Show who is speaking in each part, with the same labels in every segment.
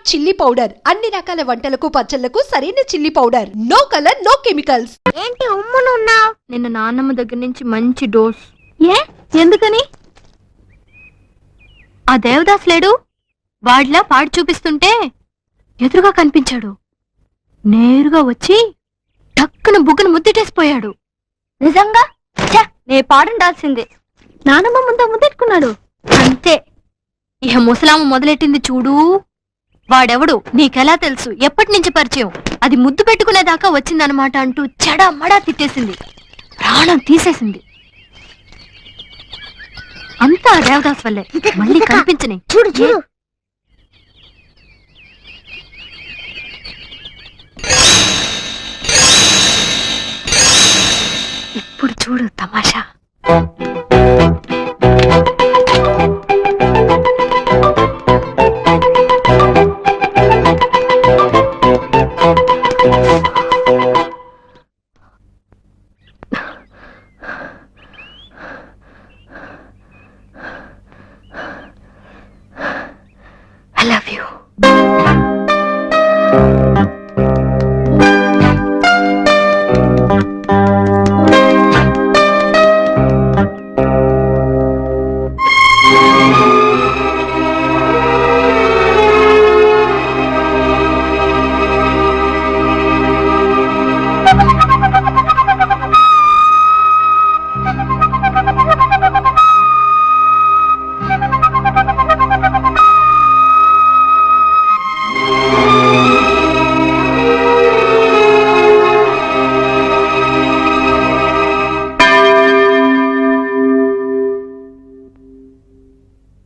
Speaker 1: Chilli powder అన్ని రకాల వంటలకు పచ్చళ్లకు సరైన chilli powder. No colour no chemicals.
Speaker 2: ఏంటి ఉమ్మునున్నావు? నిన్న నాన్నమ్మ దగ్గర నుంచి మంచి డోస్. ఎందుకని? ఆ దేవదాస్ లేడు, వాడిలా పాడి చూపిస్తుంటే ఎదురుగా కనిపించాడు. నేరుగా వచ్చి టక్కున బుగ్గను ముద్దెట్టేసిపోయాడు. నిజంగా నే పాడుండాల్సిందే. నానమ్మ ముందు ముద్దెట్టుకున్నాడు అంతే. ఇహ ముసలామ మొదలెట్టింది చూడు. వాడెవడు నీకెలా తెలుసు, ఎప్పటి నుంచి పరిచయం, అది ముద్దు పెట్టుకునేదాకా వచ్చిందనమాట అంటూ చెడా మడా తిట్టేసింది, ప్రాణం తీసేసింది. అంతా దేవదాస్ వల్లే. మళ్ళీ కనిపించని చూడు చూడు. ఇప్పుడు చూడు తమాషా. I love you.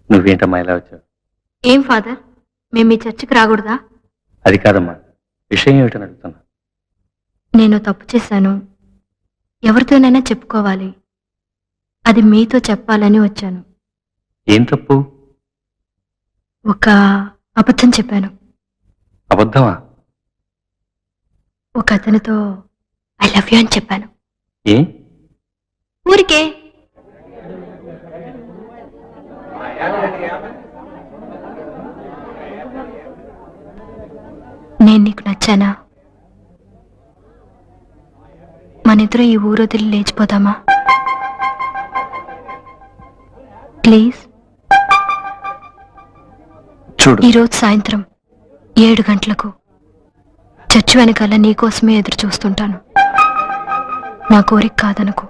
Speaker 3: నువ్వేంటమ్మా ఇలా వచ్చావు?
Speaker 2: ఏం ఫాదర్, మేము మీ చర్చికి రాకూడదా?
Speaker 3: అది కాదమ్మా, విషయం ఏమిటని అడుగుతున్నా.
Speaker 2: నేను తప్పు చేశాను, ఎవరితోనైనా చెప్పుకోవాలి, అది మీతో చెప్పాలని వచ్చాను.
Speaker 3: ఏం తప్పు?
Speaker 2: ఒక అబద్ధం చెప్పాను.
Speaker 3: అబద్ధమా?
Speaker 2: ఒక అతనితో ఐ లవ్ యూ అని చెప్పాను.
Speaker 3: ఏ?
Speaker 2: ఊరికే. నేను నీకు నచ్చానా? మనిద్దరం ఈ ఊరు వదిలి లేచిపోదామా? ప్లీజ్.
Speaker 3: చూడు,
Speaker 2: ఈరోజు సాయంత్రం 7 గంటలకు చర్చి వెనకాల నీకోసమే ఎదురు చూస్తుంటాను. నా కోరిక కాదనుకో.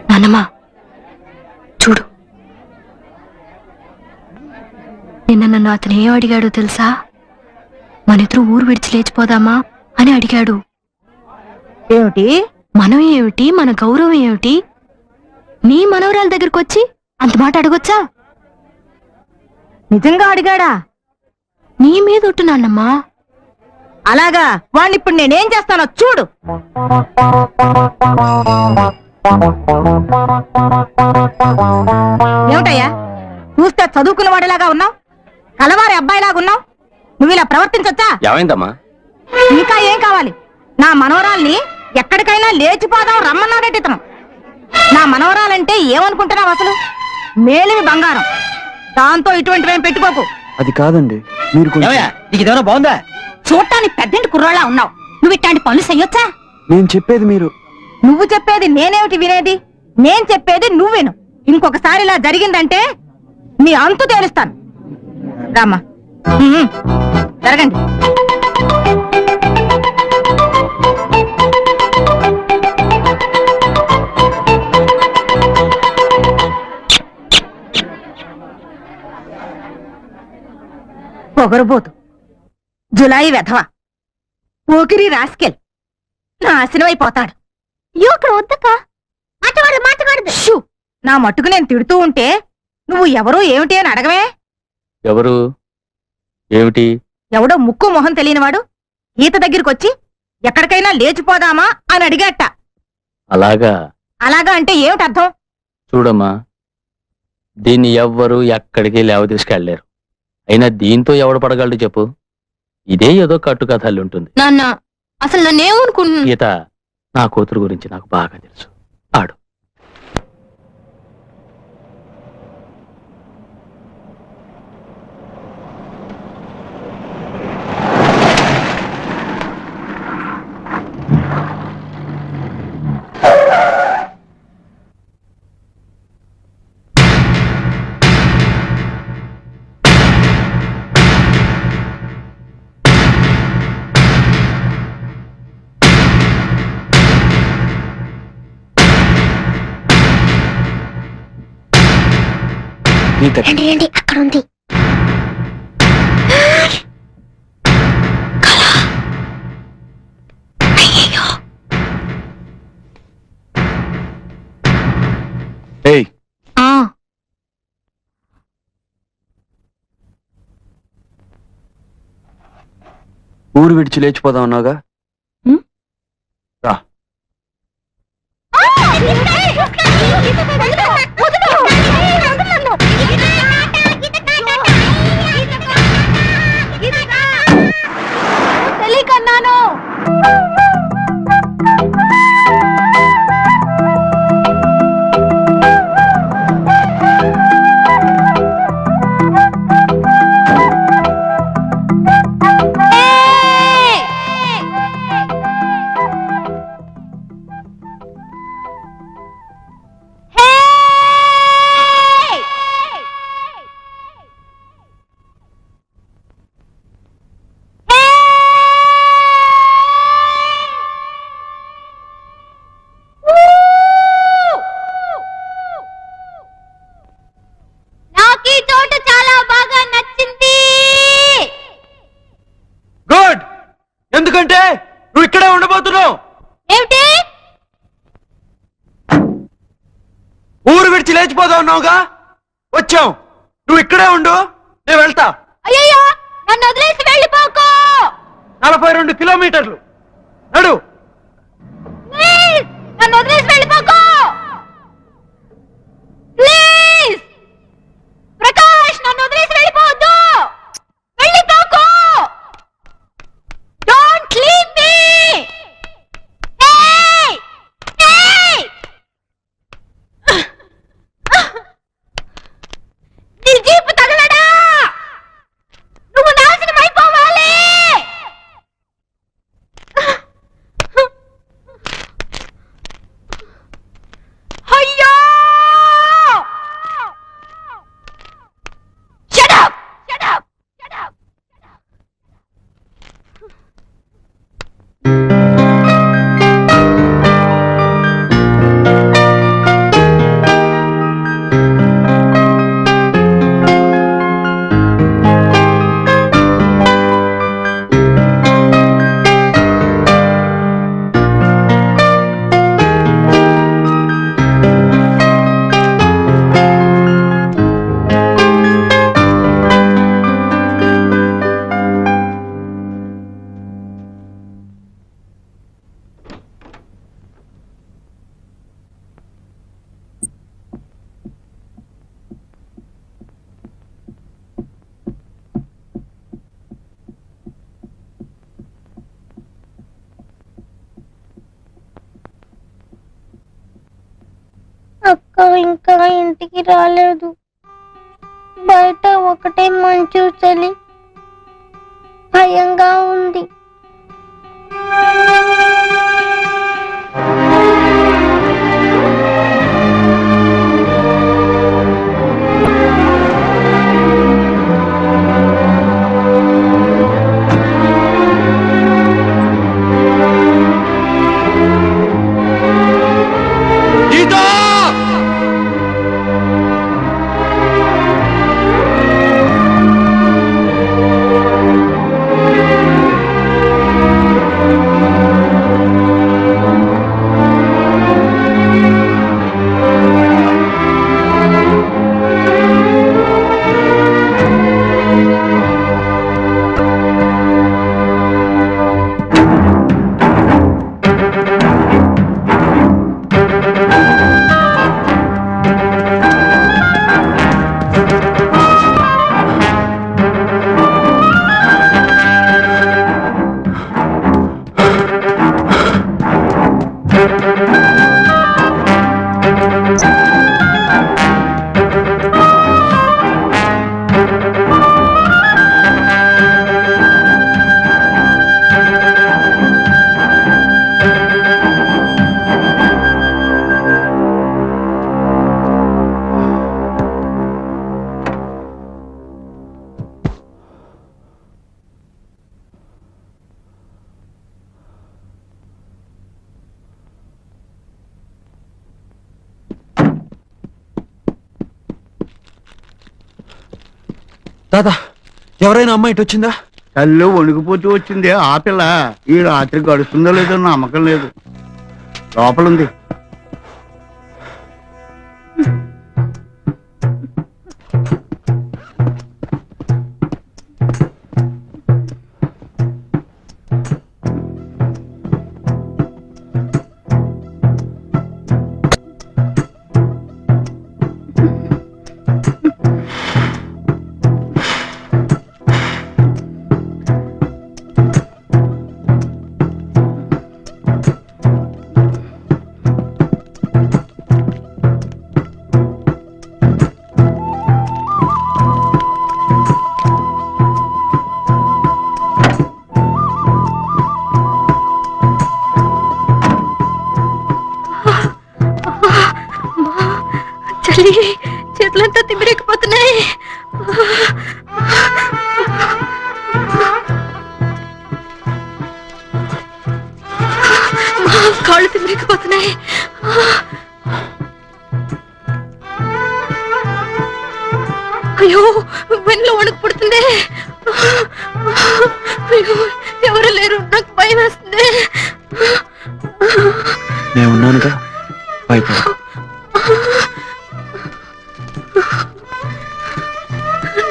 Speaker 2: నాన్నమ్మా చూడు, నిన్న నన్ను అతను ఏం అడిగాడో తెలుసా? మనిద్దరూ ఊరు విడిచి లేచిపోదామా అని అడిగాడు.
Speaker 4: ఏమిటి?
Speaker 2: మనం ఏమిటి, మన గౌరవం ఏమిటి, నీ మనవరాల దగ్గరకు వచ్చి అంత మాట అడగొచ్చా?
Speaker 4: నిజంగా అడిగాడా?
Speaker 2: నీ మీద ఒట్టు నాన్నమ్మా.
Speaker 4: అలాగా? వాణ్ణి ఇప్పుడు నేనేం చేస్తానో చూడు. ఏమిటయ్యా చూస్తే చదువుకున్న వాడిలాగా ఉన్నావు, కలవారి అబ్బాయిలాగా ఉన్నావు, నువ్వు ఇలా ప్రవర్తించొచ్చా?
Speaker 3: ఏమైందమ్మా?
Speaker 4: ఇంకా ఏం కావాలి? నా మనవరాల్ని ఎక్కడికైనా లేచిపోదాం రమ్మన్నాడట ఇతను. నా మనవరాలంటే ఏమనుకుంటున్నావు అసలు? మేలిమి బంగారం, దాంతో ఇటువంటివేం పెట్టుకోకు.
Speaker 5: అది కాదండి, మీరు
Speaker 3: నీకు బాగుందా?
Speaker 4: చూడటానికి పెద్దంటి కుర్రాళ్ళ ఉన్నావు, నువ్వు ఇట్లాంటి పనులు చెయ్యొచ్చా?
Speaker 5: నేను చెప్పేది మీరు.
Speaker 4: నువ్వు చెప్పేది నేనేమిటి వినేది? నేను చెప్పేది నువ్వు విను. ఇంకొకసారి ఇలా జరిగిందంటే నీ అంతు తేలుస్తాను. రామ్మా, జరగండి. పొగరుబోతు, జులాయి వెధవ, పోకిరి రాస్కెల్ నాశనం అయిపోతాడు.
Speaker 2: అక్కడ వద్దక్క, మాట్లాడదు.
Speaker 4: షూ! నా మట్టుకు నేను తిడుతూ ఉంటే నువ్వు ఎవరు ఏమిటి అని అడగవే.
Speaker 3: ఎవరు ఏమిటి?
Speaker 4: ఎవడో ముక్కు మొహం తెలియనివాడు ఈత దగ్గరికొచ్చి ఎక్కడికైనా లేచిపోదామా అని అడిగట.
Speaker 3: అలాగా?
Speaker 4: అలాగా అంటే ఏమిటి అర్థం?
Speaker 3: చూడమ్మా, దీన్ని ఎవ్వరు ఎక్కడికి లేవ తీసుకెళ్లేరు. అయినా దీంతో ఎవడు పడగలడు చెప్పు? ఇదే ఏదో కట్టుకథలు ఉంటుంది.
Speaker 2: నాన్న, అసలు నన్నేమనుకుంటున్నా?
Speaker 3: గీత, నా కూతురు గురించి నాకు బాగా తెలుసు. ఆడు.
Speaker 5: గీత,
Speaker 2: రండి, అక్కడ ఉంది.
Speaker 5: ఏయ్, ఊరు విడిచి లేచిపోదాం అన్నావుగా? రా.
Speaker 2: తెలియకన్నాను.
Speaker 5: ఎందుకంటే నువ్వు ఇక్కడే ఉండబోతున్నావు.
Speaker 2: ఏమిటి?
Speaker 5: ఊరు విడిచి లేచిపోదాం అన్నావుగా, వచ్చావు. నువ్వు ఇక్కడే ఉండు, నేను వెళ్తా.
Speaker 2: అయ్యయ్యో, నన్ను వదిలేసి వెళ్ళిపోకు.
Speaker 5: 42 కిలోమీటర్లు నడు.
Speaker 2: ప్లీజ్, నన్ను వదిలేసి వెళ్ళిపోకు. ప్లీజ్ ప్రకాష్, నన్ను వదిలేసి వెళ్ళిపోవద్దు. వెళ్ళిపోకు. Don't leave me. ఏయ్ ఏయ్, నీ జీపు తగలడా. నువ్వు నాశనం అయిపోవాలి. అయ్యో! Shut up! Shut up! Shut up!
Speaker 6: అక్క ఇంకా ఇంటికి రాలేదు. బయట ఒకటే మంచు చలి, భయంగా ఉంది.
Speaker 5: గీతా! తాత ఎవరైనా అమ్మాయి ఇటు వచ్చిందా?
Speaker 7: తల్లి వణికిపోతూ వచ్చింది ఆ పిల్ల. ఈ రాత్రి గడుస్తుందో లేదో నమ్మకం లేదు. లోపలుంది.
Speaker 2: చలి, చేతులంతా తిమ్మిరెక్కిపోతున్నాయి. కాళ్ళు తిమ్మిరెక్కిపోతున్నాయి. అయ్యో, వెన్నులో వణుకు పుడుతుంది. అయ్యో, ఎవరు లేరు, నాకు భయం వేస్తుంది.
Speaker 5: నేనున్నానుగా, భయపడ.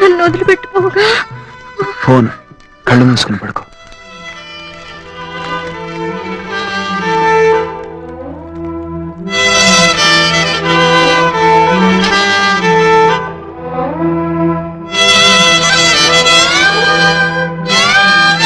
Speaker 2: నన్ను వదిలిపెట్టుకోగా.
Speaker 5: ఫోన్ కళ్ళు మూసుకుని పడుకో.